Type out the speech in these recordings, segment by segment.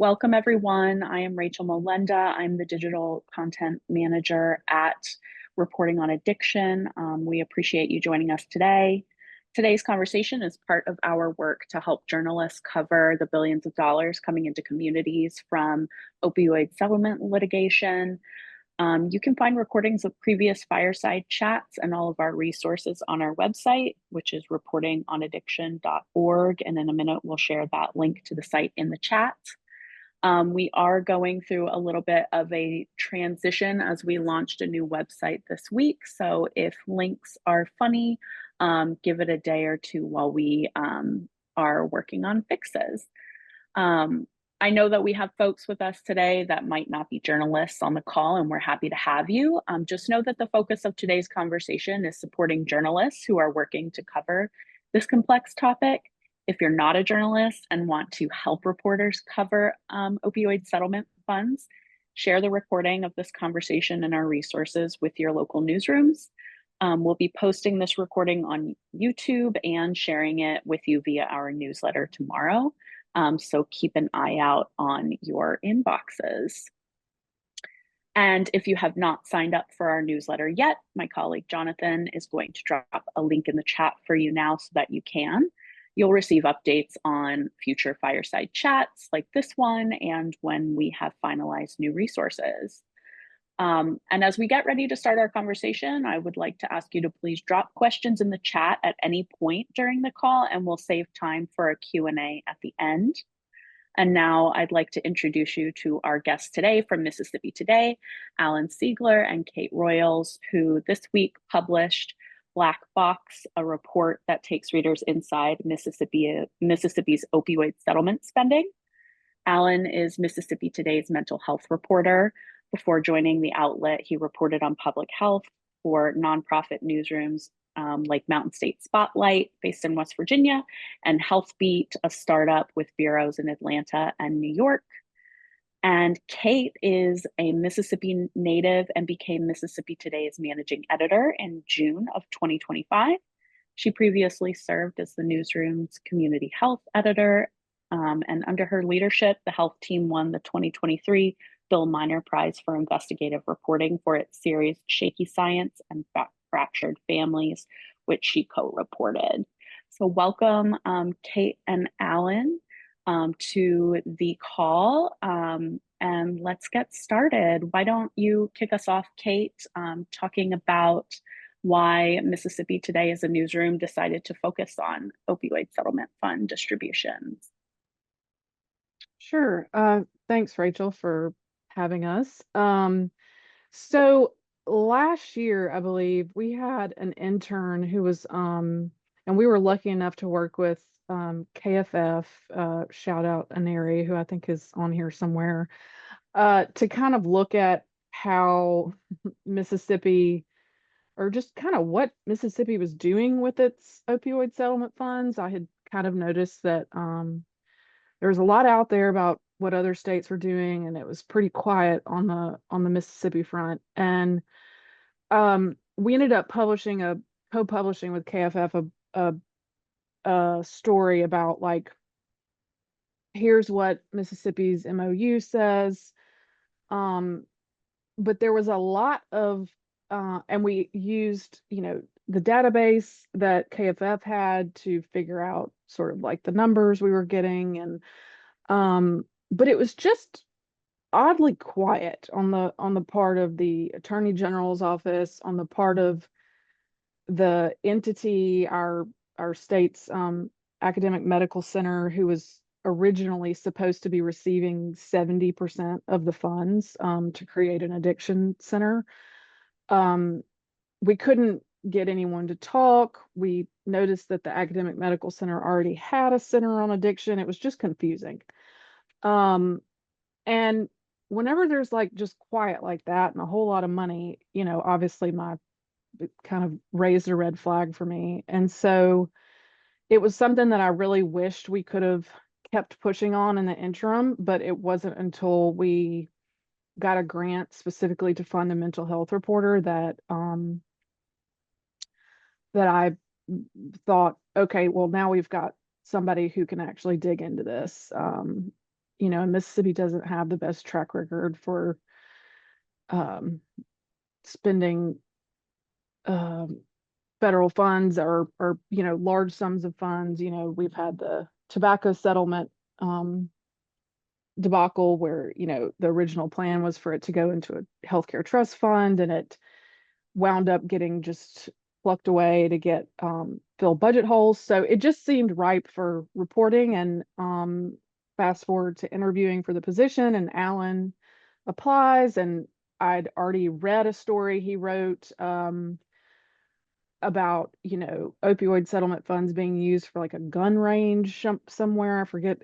Welcome, everyone. I am Rachel Molenda. I'm the digital content manager at Reporting on Addiction. We appreciate you joining us today. Today's conversation is part of our work to help journalists cover the billions of dollars coming into communities from opioid settlement litigation. You can find recordings of previous fireside chats and all of our resources on our website, which is reportingonaddiction.org. And in a minute, we'll share that link to the site in the chat. We are going through a little bit of a transition as we launched a new website this week. So if links are funny, give it a day or two while we are working on fixes. I know that we have folks with us today that might not be journalists on the call, and we're happy to have you. Just know that the focus of today's conversation is supporting journalists who are working to cover this complex topic. If you're not a journalist and want to help reporters cover opioid settlement funds, share the recording of this conversation and our resources with your local newsrooms. We'll be posting this recording on YouTube and sharing it with you via our newsletter tomorrow. So keep an eye out on your inboxes. And if you have not signed up for our newsletter yet, my colleague Jonathan is going to drop a link in the chat for you now so that you can. You'll receive updates on future fireside chats like this one and when we have finalized new resources. And as we get ready to start our conversation, I would like to ask you to please drop questions in the chat at any point during the call, and we'll save time for a Q&A at the end. And now I'd like to introduce you to our guests today from Mississippi Today, Alan Siegler and Kate Royals, who this week published Black Box, a report that takes readers inside Mississippi's opioid settlement spending. Alan is Mississippi Today's mental health reporter. Before joining the outlet, he reported on public health for nonprofit newsrooms like Mountain State Spotlight, based in West Virginia, and Health Beat, a startup with bureaus in Atlanta and New York. And Kate is a Mississippi native and became Mississippi Today's managing editor in June of 2025. She previously served as the newsroom's community health editor, and under her leadership, the health team won the 2023 Bill Miner Prize for Investigative Reporting for its series Shaky Science and Fractured Families, which she co-reported. So welcome, Kate and Alan, to the call, and let's get started. Why don't you kick us off, Kate, talking about why Mississippi Today as a newsroom decided to focus on opioid settlement fund distributions. Sure. Thanks, Rachel, for having us. So last year, I believe, we had an intern who was, and we were lucky enough to work with KFF, shout out Aneri, who I think is on here somewhere, to kind of look at how Mississippi, or just kind of what Mississippi was doing with its opioid settlement funds. I had kind of noticed that there was a lot out there about what other states were doing, and it was pretty quiet on the Mississippi front. And we ended up co-publishing with KFF a story about, like, here's what Mississippi's MOU says. But there was a lot of and we used, the database that KFF had to figure out sort of like the numbers we were getting, and but it was just oddly quiet on the part of the Attorney General's office, on the part of the entity, our state's academic medical center, who was originally supposed to be receiving 70% of the funds to create an addiction center. We couldn't get anyone to talk. We noticed that the academic medical center already had a center on addiction. It was just confusing. And whenever there's like just quiet like that and a whole lot of money, obviously it kind of raised a red flag for me. And so it was something that I really wished we could have kept pushing on in the interim, but it wasn't until we got a grant specifically to fund a mental health reporter that I thought, okay, well, now we've got somebody who can actually dig into this. Mississippi doesn't have the best track record for um, spending um, federal funds or large sums of funds. We've had the tobacco settlement um, debacle where the original plan was for it to go into a healthcare trust fund, and it wound up getting just plucked away to get fill budget holes. So it just seemed ripe for reporting. And fast forward to interviewing for the position, and Alan applies, and I'd already read a story he wrote about opioid settlement funds being used for like a gun range somewhere. I forget.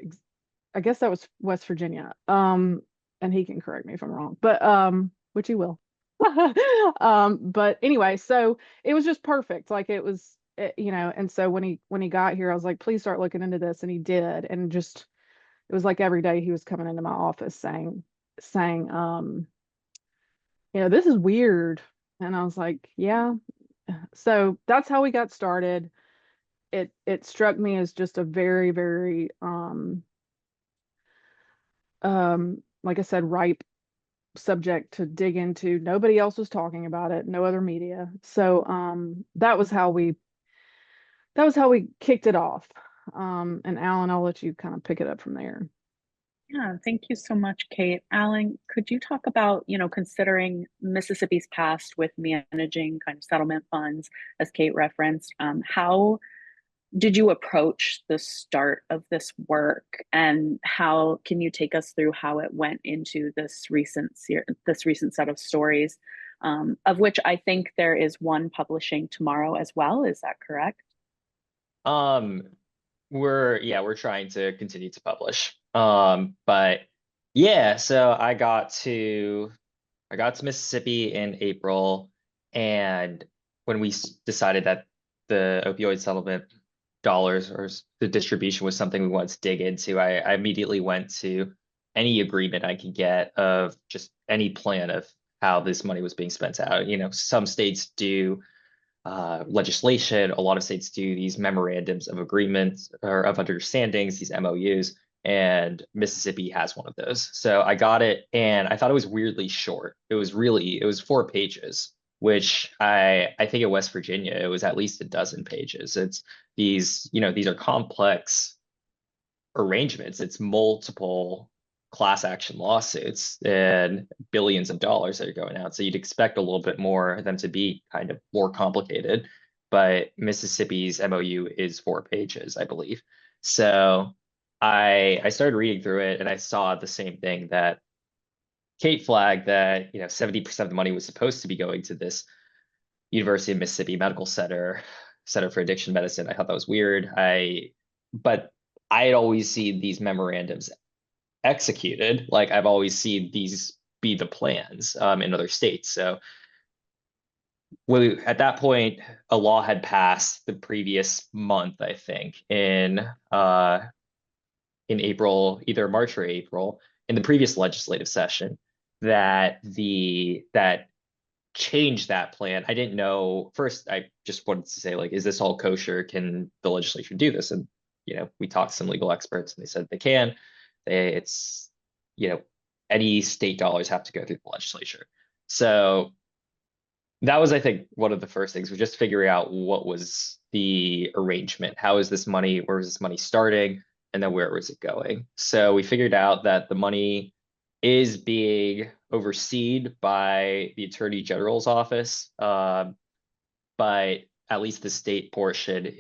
I guess that was West Virginia. And he can correct me if I'm wrong, but which he will. But anyway, so it was just perfect. Like and so when he got here, I was like, please start looking into this, and he did. And just it was like every day he was coming into my office saying, this is weird. And I was like, yeah. So that's how we got started. It struck me as just a very, very like I said, ripe subject to dig into. Nobody else was talking about it, no other media. So that was how we kicked it off. And Alan, I'll let you kind of pick it up from there. Yeah, thank you so much, Kate. Alan, could you talk about, considering Mississippi's past with managing kind of settlement funds, as Kate referenced, how did you approach the start of this work, and how can you take us through how it went into this recent set of stories, of which I think there is one publishing tomorrow as well. Is that correct? Um, we're trying to continue to publish. But yeah, so I got to Mississippi in April, and when we decided that the opioid settlement dollars or the distribution was something we wanted to dig into, I immediately went to any agreement I could get of just any plan of how this money was being spent out. Some states do legislation. A lot of states do these memorandums of agreements or of understandings, these MOUs, and Mississippi has one of those. So I got it, and I thought it was weirdly short. It was 4 pages, which I think in West Virginia it was at least a dozen pages. It's these are complex arrangements. It's multiple class action lawsuits and billions of dollars that are going out. So you'd expect a little bit more of them to be kind of more complicated. But Mississippi's MOU is 4 pages, I believe. So I started reading through it, and I saw the same thing that Kate flagged, that 70% of the money was supposed to be going to this University of Mississippi Medical Center for Addiction Medicine. I thought that was weird. But I had always seen these memorandums executed. Like, I've always seen these be the plans in other states. So at that point, a law had passed the previous month, I think, in April, either March or April, in the previous legislative session, that changed that plan. I didn't know. First, I just wanted to say, like, is this all kosher? Can the legislature do this? And we talked to some legal experts, and they said they can. It's any state dollars have to go through the legislature. So that was, I think, one of the first things, was just figuring out what was the arrangement. How is this money? Where was this money starting? And then where was it going? So we figured out that the money is being overseen by the Attorney General's office, but at least the state portion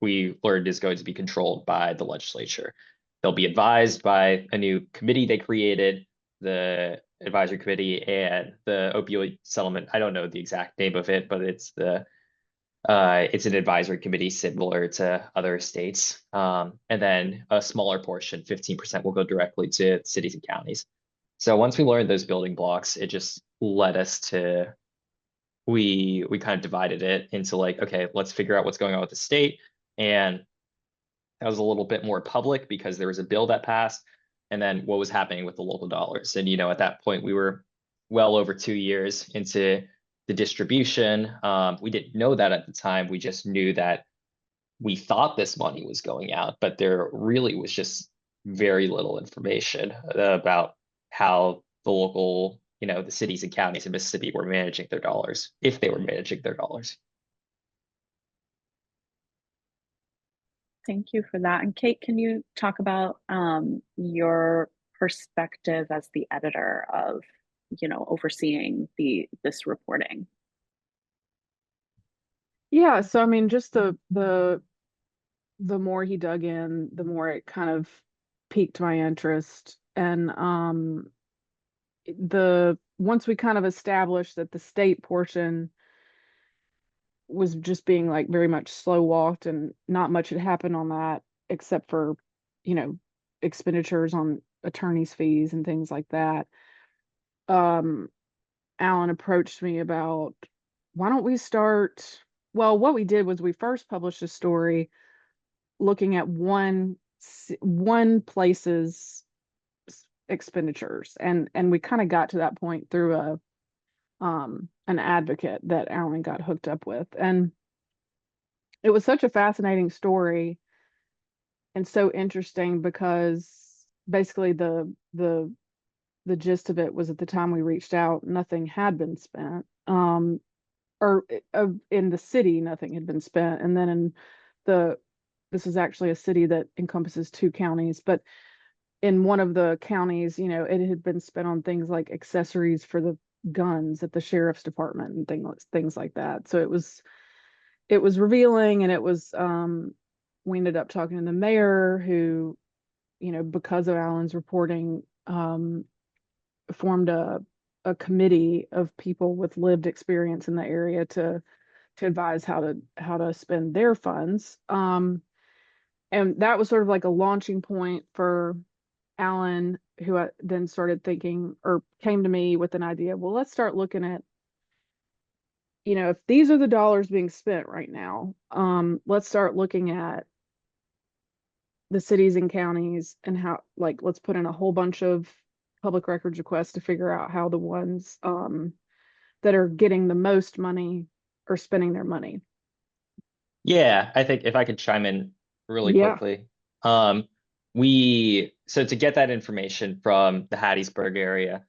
we learned is going to be controlled by the legislature. They'll be advised by a new committee they created, the advisory committee, and the opioid settlement. I don't know the exact name of it, but it's an advisory committee similar to other states. And then a smaller portion, 15%, will go directly to cities and counties. So once we learned those building blocks, it just led us to, we kind of divided it into, like, okay, let's figure out what's going on with the state. And that was a little bit more public because there was a bill that passed, and then what was happening with the local dollars. And at that point, we were well over 2 years into the distribution. We didn't know that at the time. We just knew that we thought this money was going out, but there really was just very little information about how the local, the cities and counties in Mississippi were managing their dollars, if they were managing their dollars. Thank you for that. And Kate, can you talk about your perspective as the editor of, overseeing this reporting? Yeah, so I mean, just the more he dug in, the more it kind of piqued my interest. And the once we kind of established that the state portion was just being like very much slow walked and not much had happened on that except for, you know, expenditures on attorney's fees and things like that. Um, Alan approached me about, why don't we start? Well, what we did was we first published a story looking at one place's expenditures, and we kind of got to that point through an advocate that Alan got hooked up with, and it was such a fascinating story and so interesting because basically the gist of it was, at the time we reached out, nothing had been spent, or in the city nothing had been spent, and then in the this is actually a city that encompasses two counties, but in one of the counties, you know, it had been spent on things like accessories for the guns at the sheriff's department and things like that. So it was revealing, and it was we ended up talking to the mayor, who, you know, because of Alan's reporting, formed a committee of people with lived experience in the area to advise how to spend their funds. And that was sort of like a launching point for Alan, who then started thinking, or came to me with an idea. Well, let's start looking at, you know, if these are the dollars being spent right now, let's start looking at the cities and counties and how, like, let's put in a whole bunch of public records requests to figure out how the ones that are getting the most money are spending their money. Yeah, I think if I could chime in really Yeah. quickly. So to get that information from the Hattiesburg area,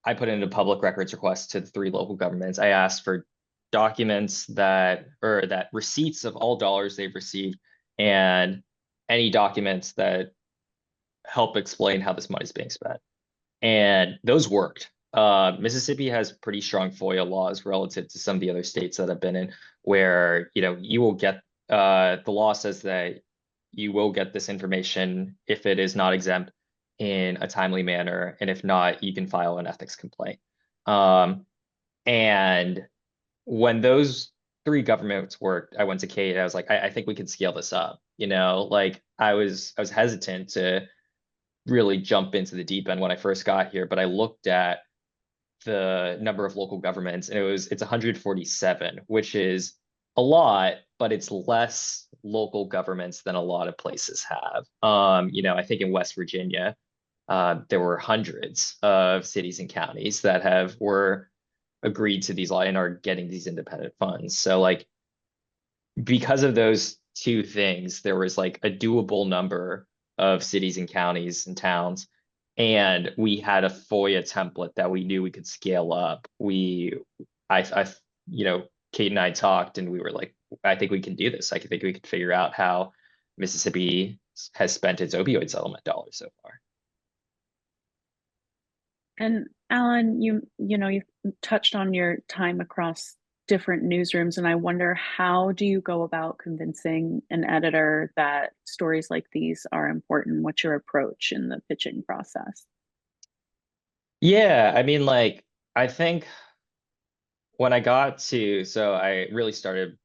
I put in a public records request to the three local governments. I asked for documents that receipts of all dollars they've received, and any documents that help explain how this money is being spent. And those worked. Mississippi has pretty strong FOIA laws relative to some of the other states that I've been in, where, you will get, the law says that you will get this information if it is not exempt in a timely manner, and if not, you can file an ethics complaint. And when those three governments worked, I went to Kate. I was like, I think we can scale this up. Like I was hesitant to really jump into the deep end when I first got here, but I looked at the number of local governments, and it's 147, which is a lot, but it's less local governments than a lot of places have. I think in West Virginia, there were hundreds of cities and counties that were agreed to these law and are getting these independent funds. So like, because of those two things, there was like a doable number of cities and counties and towns, and we had a FOIA template that we knew we could scale up. I, Kate and I talked, and we were like, I think we can do this. I think we could figure out how Mississippi has spent its opioid settlement dollars so far. And Alan, you've touched on your time across different newsrooms, and I wonder, how do you go about convincing an editor that stories like these are important? What's your approach in the pitching process? Yeah, I mean, like, I think when so I really started,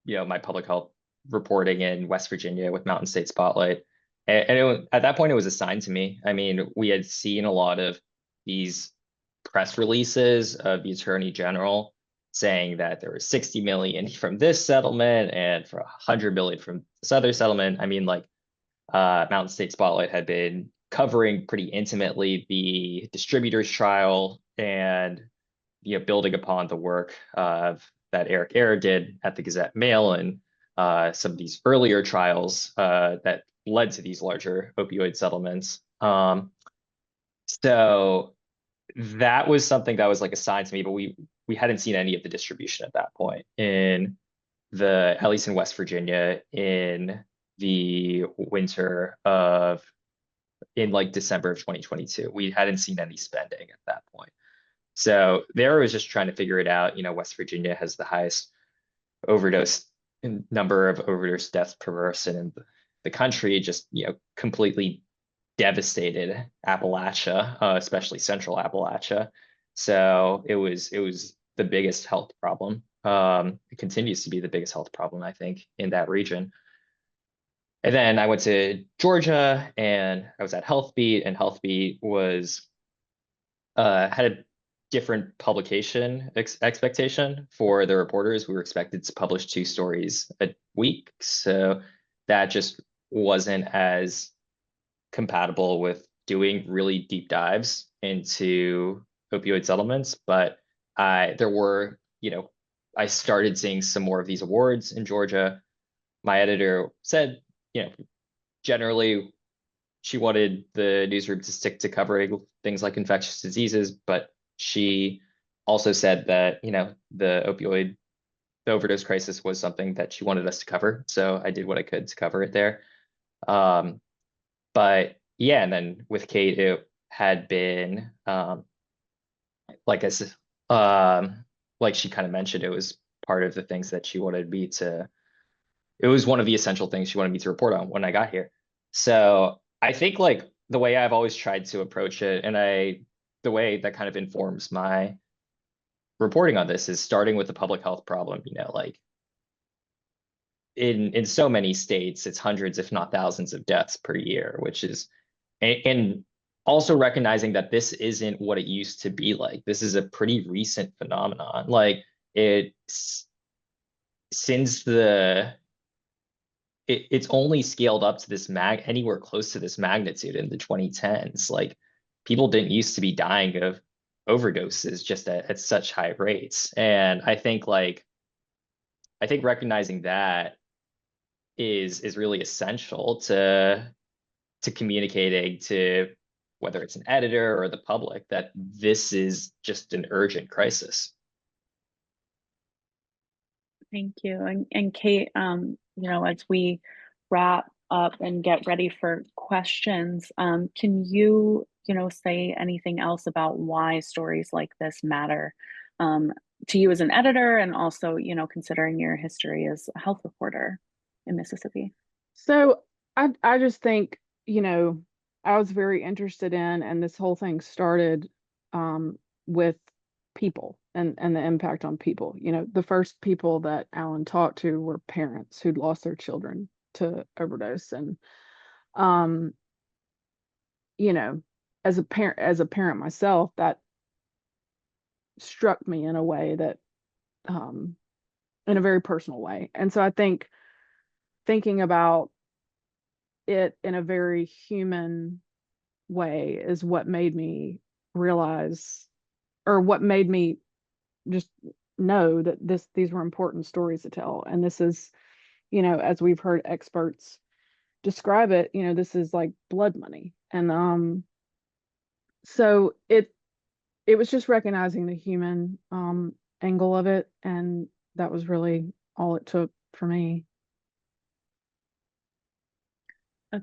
my public health reporting in West Virginia with Mountain State Spotlight. And at that point, it was assigned to me. I mean, we had seen a lot of these press releases of the Attorney General saying that there was 60 million from this settlement and for 100 million from this other settlement. I mean, like, Mountain State Spotlight had been covering pretty intimately the distributors trial, and building upon the work that Eric Ehrer did at the Gazette Mail and some of these earlier trials that led to these larger opioid settlements. So that was something that was like assigned to me, but we hadn't seen any of the distribution at that point at least in West Virginia in the winter in like December of 2022. We hadn't seen any spending at that point. So there was just trying to figure it out. West Virginia has the highest overdose number of overdose deaths per person in the country, just completely devastated Appalachia, especially central Appalachia. So it was the biggest health problem. It continues to be the biggest health problem, I think, in that region. And then I went to Georgia and I was at HealthBeat, and HealthBeat was had a different publication expectation for the reporters. We were expected to publish 2 stories a week. So that just wasn't as compatible with doing really deep dives into opioid settlements. But I started seeing some more of these awards in Georgia. My editor said, generally she wanted the newsroom to stick to covering things like infectious diseases, but she also said that, the overdose crisis was something that she wanted us to cover. So I did what I could to cover it there. But yeah, and then with Kate, it had been like I said, like she kind of mentioned, it was part of the things that she wanted me to. It was one of the essential things she wanted me to report on when I got here. So I think like the way I've always tried to approach it, and the way that kind of informs my reporting on this is starting with the public health problem. Like in so many states, it's hundreds, if not thousands, of deaths per year, which is, and also recognizing that this isn't what it used to be like. This is a pretty recent phenomenon. Like it's since it's only scaled up to this anywhere close to this magnitude in the 2010s. Like people didn't used to be dying of overdoses just at such high rates. And I think recognizing that is really essential to communicating to whether it's an editor or the public that this is just an urgent crisis. Thank you. And Kate, as we wrap up and get ready for questions, can you, say anything else about why stories like this matter to you as an editor, and also, considering your history as a health reporter in Mississippi? So I just think, I was very interested in, and this whole thing started with people and the impact on people. The first people that Alan talked to were parents who'd lost their children to overdose. And as a parent myself, that struck me in a way that in a very personal way. And so I think thinking about it in a very human way is what made me realize, or what made me just know that these were important stories to tell. And this is, as we've heard experts describe it, this is like blood money. And so it was just recognizing the human angle of it, and that was really all it took for me.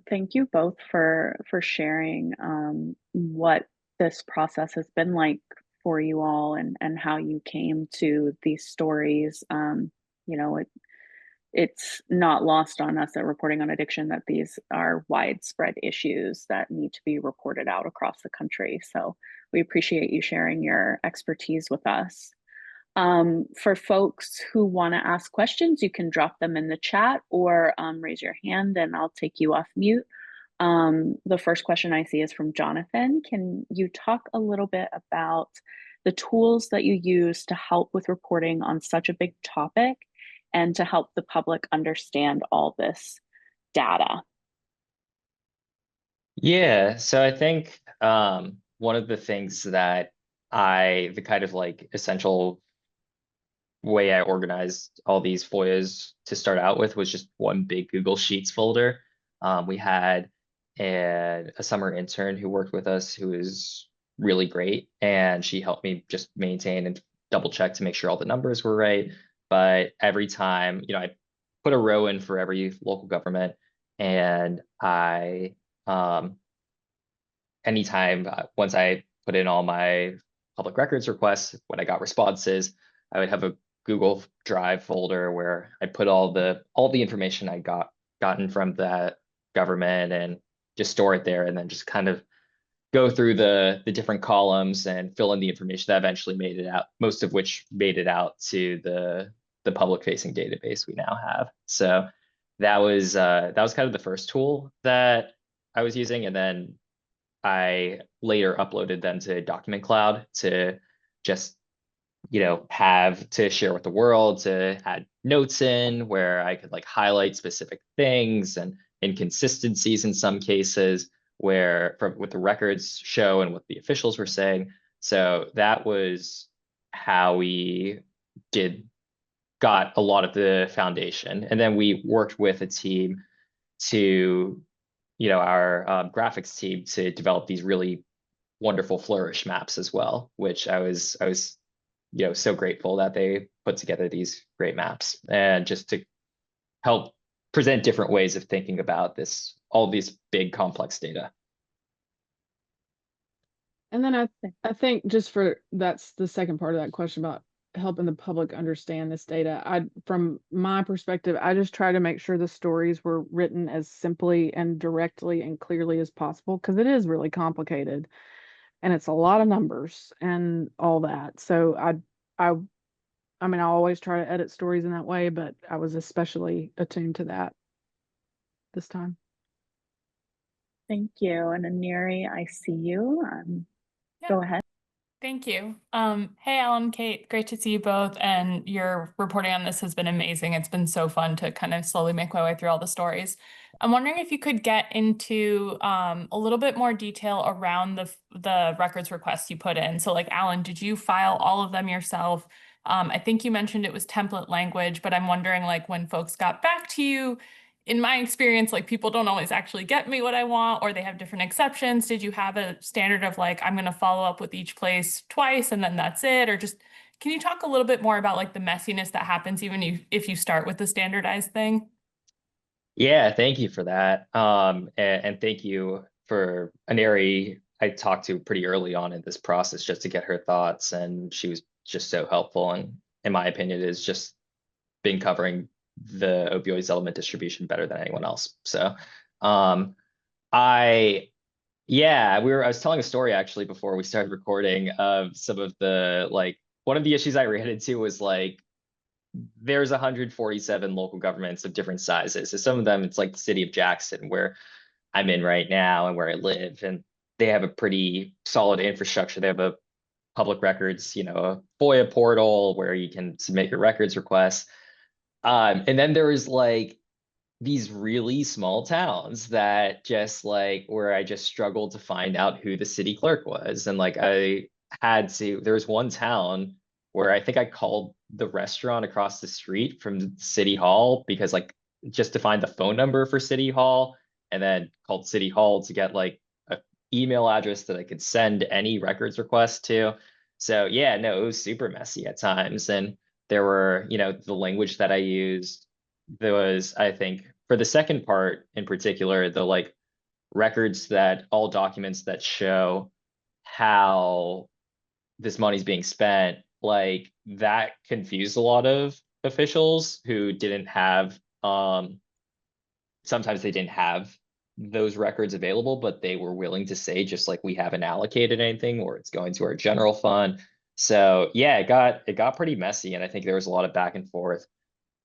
Thank you both for sharing what this process has been like for you all, and how you came to these stories. It's not lost on us at Reporting on Addiction that these are widespread issues that need to be reported out across the country. So we appreciate you sharing your expertise with us. For folks who want to ask questions, you can drop them in the chat, or raise your hand and I'll take you off mute. The first question I see is from Jonathan. Can you talk a little bit about the tools that you use to help with reporting on such a big topic, and to help the public understand all this data? Yeah, so I think one of the things that the kind of like essential way I organized all these FOIAs to start out with was just one big Google Sheets folder. We had a summer intern who worked with us who is really great, and she helped me just maintain and double check to make sure all the numbers were right. But every time, I put a row in for every local government, and anytime once I put in all my public records requests, when I got responses, I would have a Google Drive folder where I put all the information I gotten from that government and just store it there, and then just kind of go through the different columns and fill in the information that eventually made it out, most of which made it out to the public facing database we now have. So that was kind of the first tool that I was using, and then I later uploaded them to Document Cloud to just, have to share with the world, to add notes in where I could like highlight specific things and inconsistencies in some cases where from what the records show and what the officials were saying. So that was how we got a lot of the foundation. And then we worked with a team to, our graphics team to develop these really wonderful flourish maps as well, which I was so grateful that they put together these great maps, and just to help present different ways of thinking about all these big complex data. And then I think just that's the second part of that question about helping the public understand this data. From my perspective, I just try to make sure the stories were written as simply and directly and clearly as possible, because it is really complicated and it's a lot of numbers and all that. So I mean, I always try to edit stories in that way, but I was especially attuned to that this time. Thank you. And Aneri, I see you. Go ahead. Thank you. Hey, Alan, Kate, great to see you both. And your reporting on this has been amazing. It's been so fun to kind of slowly make my way through all the stories. I'm wondering if you could get into a little bit more detail around the records requests you put in. So like, Alan, did you file all of them yourself? I think you mentioned it was template language, but I'm wondering like when folks got back to you, in my experience, like people don't always actually get me what I want, or they have different exceptions. Did you have a standard of like, I'm going to follow up with each place twice and then that's it? Or just, can you talk a little bit more about like the messiness that happens even if you start with the standardized thing? Yeah, thank you for that. And thank you for Aneri. I talked to pretty early on in this process just to get her thoughts, and she was just so helpful. And in my opinion, is just been covering the opioid settlement distribution better than anyone else. So, I was telling a story actually before we started recording of some of the one of the issues I ran into was like there's 147 local governments of different sizes. So some of them, it's like the city of Jackson, where I'm in right now and where I live, and they have a pretty solid infrastructure. They have a public records, a FOIA portal where you can submit your records requests. And then there was like these really small towns that just like where I just struggled to find out who the city clerk was. And like there was one town where I think I called the restaurant across the street from City Hall because like just to find the phone number for City Hall, and then called City Hall to get like an email address that I could send any records request to. So yeah, no, it was super messy at times. And there were, the language that I used, there was, I think, for the second part in particular, the like records that all documents that show how this money's being spent, like that confused a lot of officials who didn't have sometimes they didn't have those records available, but they were willing to say just like we haven't allocated anything or it's going to our general fund. So yeah, it got pretty messy, and I think there was a lot of back and forth.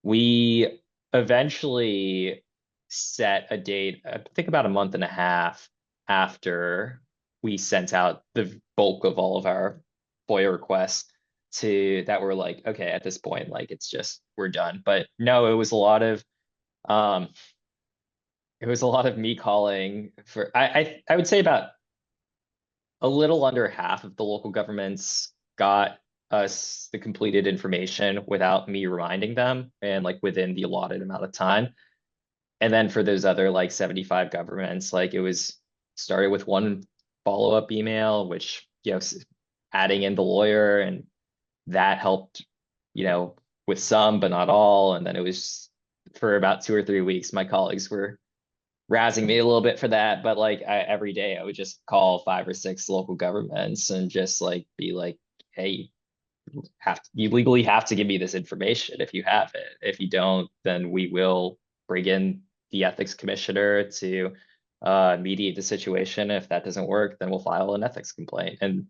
We eventually set a date, I think about a month and a half after we sent out the bulk of all of our FOIA requests that were like, okay, at this point, like it's just we're done. But no, um it was a lot of me calling for I would say about a little under half of the local governments got us the completed information without me reminding them and like within the allotted amount of time. And then for those other like 75 governments, like it was started with one follow-up email, which, adding in the lawyer, and that helped, with some, but not all. And then it was for about 2 or 3 weeks, my colleagues were razzing me a little bit for that. But like every day I would just call 5 or 6 local governments and just like be like, hey, you legally have to give me this information if you have it. If you don't, then we will bring in the ethics commissioner to mediate the situation. If that doesn't work, then we'll file an ethics complaint. And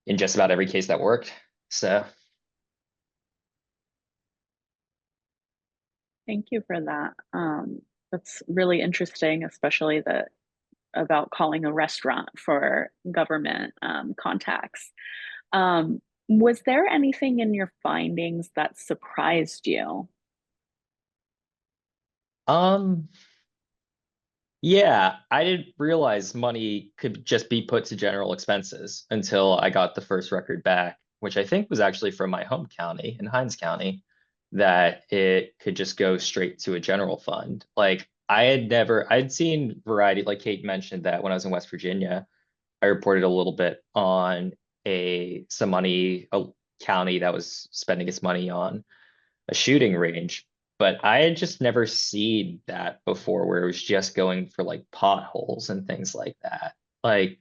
in just about every case that worked. So Thank you for that. That's really interesting, especially about calling a restaurant for government contacts. Was there anything in your findings that surprised you? Yeah, I didn't realize money could just be put to general expenses until I got the first record back, which I think was actually from my home county in Hinds County, that it could just go straight to a general fund. Like I'd seen variety, like Kate mentioned that when I was in West Virginia, I reported a little bit on some money, a county that was spending its money on a shooting range. But I had just never seen that before, where it was just going for like potholes and things like that. Like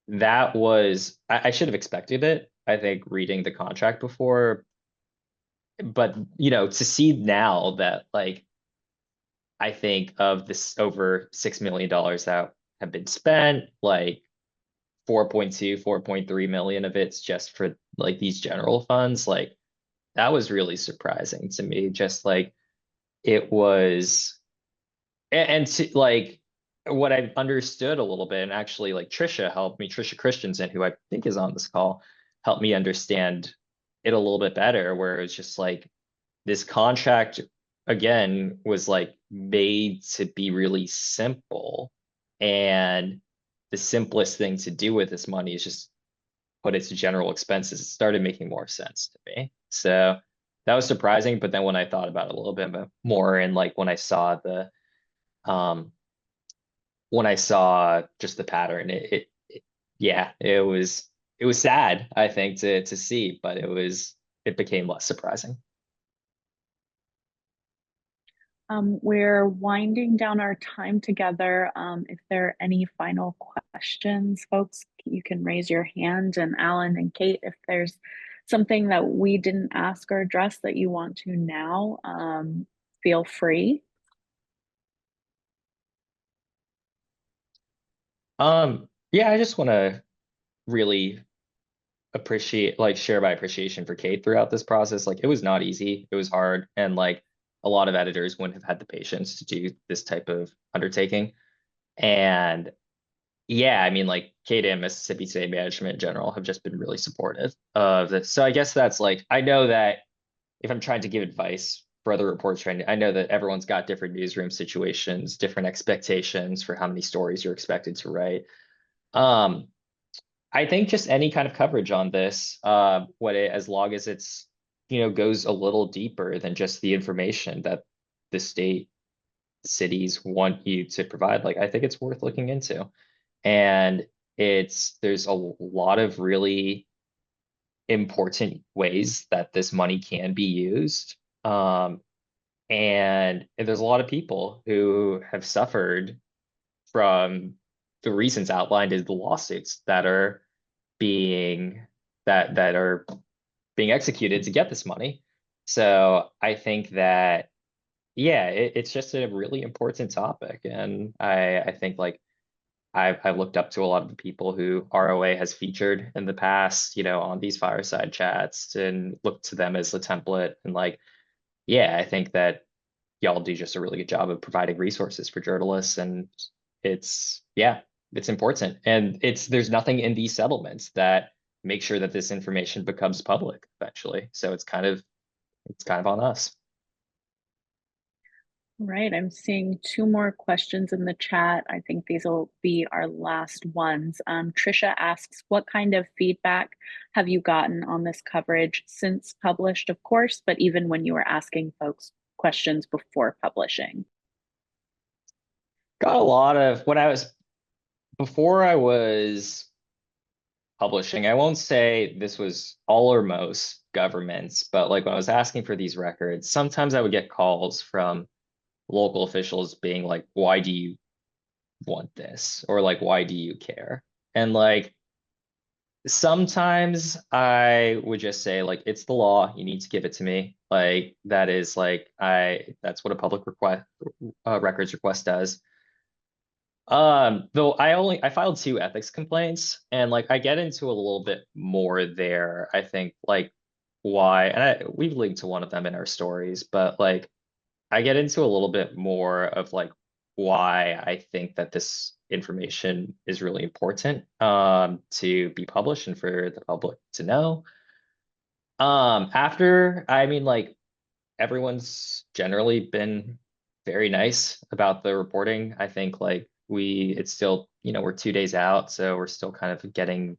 that was, I should have expected it, I think, reading the contract before. But to see now that like I think of this over $6 million that have been spent, like 4.2, 4.3 million of it's just for like these general funds, like that was really surprising to me. Just like it was, and to like what I understood a little bit, and actually like Trisha helped me, Trisha Christensen, who I think is on this call, helped me understand it a little bit better, where it was just like this contract again was like made to be really simple, and the simplest thing to do with this money is just put it to general expenses. It started making more sense to me. So that was surprising. But then when I thought about it a little bit more, and like um when I saw just the pattern, yeah, it was sad, I think, to see, but it became less surprising. We're winding down our time together. If there are any final questions, folks, you can raise your hand. And Alan and Kate, if there's something that we didn't ask or address that you want to now, feel free. Yeah, I just want to really share my appreciation for Kate throughout this process. Like it was not easy, it was hard, and like a lot of editors wouldn't have had the patience to do this type of undertaking. And yeah, I mean, like Kate and Mississippi State Management in general have just been really supportive of this. So I guess that's like, I know that if I'm trying to give advice for other reports training, I know that everyone's got different newsroom situations, different expectations for how many stories you're expected to write. Um, I think just any kind of coverage on this, as long as it's, goes a little deeper than just the information that the state cities want you to provide, like I think it's worth looking into. And there's a lot of really important ways that this money can be used. And there's a lot of people who have suffered from the reasons outlined in the lawsuits that are being that are being executed to get this money. So I think that, yeah, it's just a really important topic. And I think like I've looked up to a lot of the people who ROA has featured in the past, on these fireside chats, and looked to them as a template. And like, yeah, I think that y'all do just a really good job of providing resources for journalists, and yeah, it's important. And there's nothing in these settlements that make sure that this information becomes public eventually. So it's kind of on us. Right, I'm seeing two more questions in the chat. I think these will be our last ones. Trisha asks, what kind of feedback have you gotten on this coverage since published, of course, but even when you were asking folks questions before publishing? Got a lot of before I was publishing, I won't say this was all or most governments, but like when I was asking for these records, sometimes I would get calls from local officials being like, why do you want this? Or like, why do you care? And like, sometimes I would just say like, it's the law, you need to give it to me. Like that is like, that's what a public request, records request does. Though I filed 2 ethics complaints, and like I get into a little bit more there. I think like why, and we've linked to one of them in our stories, but like I get into a little bit more of like why I think that this information is really important to be published and for the public to know. After, I mean, like everyone's generally been very nice about the reporting. I think like it's still, we're 2 days out, so we're still kind of getting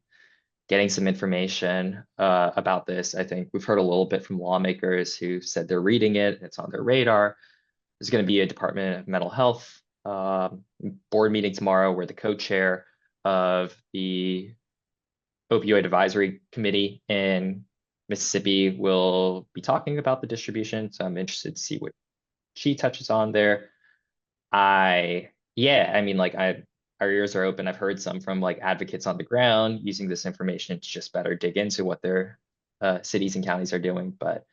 some information about this. I think we've heard a little bit from lawmakers who said they're reading it, it's on their radar. There's going to be a Department of Mental Health board meeting tomorrow where the co-chair of the Opioid Advisory Committee in Mississippi will be talking about the distribution. So I'm interested to see what she touches on there. Yeah, I mean, like our ears are open. I've heard some from like advocates on the ground using this information to just better dig into what their cities and counties are doing. But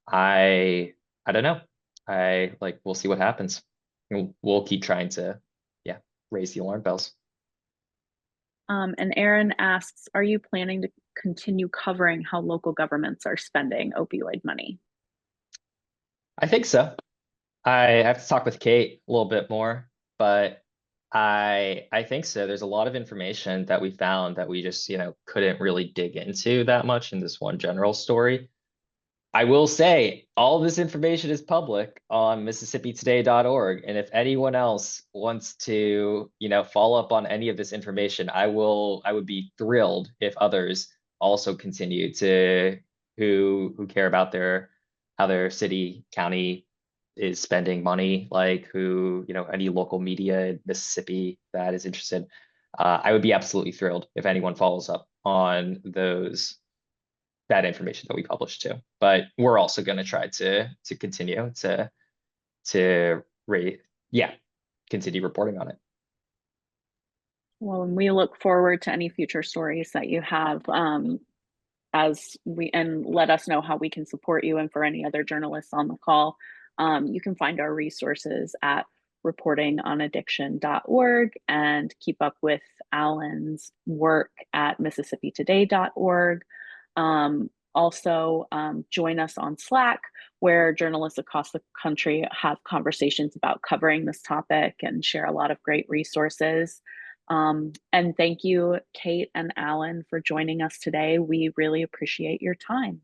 I don't know. We'll see what happens. We'll keep trying to, yeah, raise the alarm bells. And Aaron asks, are you planning to continue covering how local governments are spending opioid money? I think so. I have to talk with Kate a little bit more, but I think so. There's a lot of information that we found that we just, couldn't really dig into that much in this one general story. I will say all this information is public on MississippiToday.org. And if anyone else wants to, follow up on any of this information, I would be thrilled if others also continue to who care about how their city, county is spending money, like who, any local media in Mississippi that is interested. I would be absolutely thrilled if anyone follows up on that information that we publish too. But we're also going to try to continue to continue reporting on it. Well, and we look forward to any future stories that you have and let us know how we can support you. And for any other journalists on the call, you can find our resources at reportingonaddiction.org and keep up with Alan's work at MississippiToday.org. Also, join us on Slack, where journalists across the country have conversations about covering this topic and share a lot of great resources. And thank you, Kate and Alan, for joining us today. We really appreciate your time.